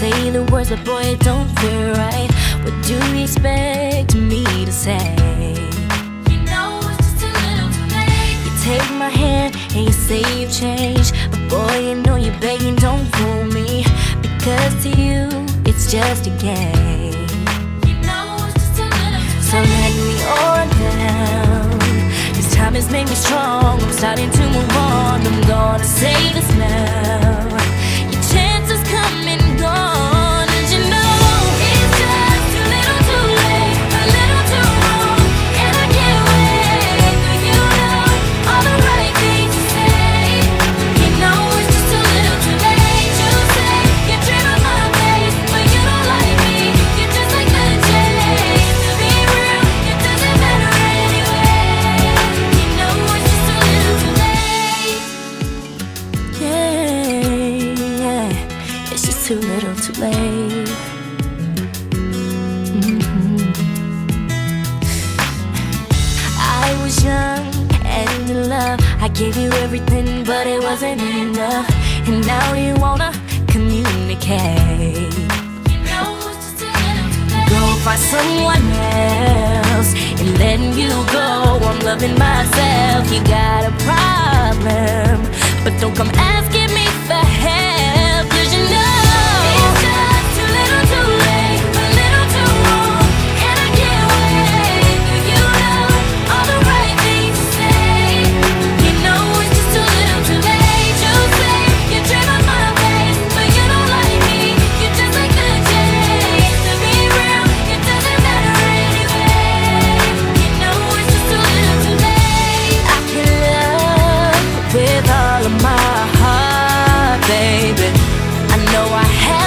say the words, but boy, it don't feel right. What do you expect me to say? You know it's just a little too late. You take my hand and you say you've changed, but boy, you know you're begging, don't fool me, because to you it's just a game. You know it's just a little too late. So let me on down. This time has made me strong. I'm starting to move on. I'm gonna say this now. Your chances come and gone, and you know it's just too little too late, a little too wrong, and I can't wait for you to know all the right things to say. You know it's just too little too late. You say you dream of my face, but you don't like me. You're just like the chase. To be real, it doesn't matter anyway. You know it's just too little too late. Yeah, it's just too little too late. I was young and in love. I gave you everything, but it wasn't enough. And now you wanna communicate. You know it's just a little too late. Go find someone else and letting you go. I'm loving myself. You got a problem, but don't come asking me for help, 'cause you know it's just too little too late, a little too wrong, and I can't wait for you to know all the right things to say. You know it's just too little too late. You say you dream of my face, but you don't like me. You're just like the chase. To be real, it doesn't matter anyway. You know it's just too little too late. I can love with all of my heart, baby. I know I have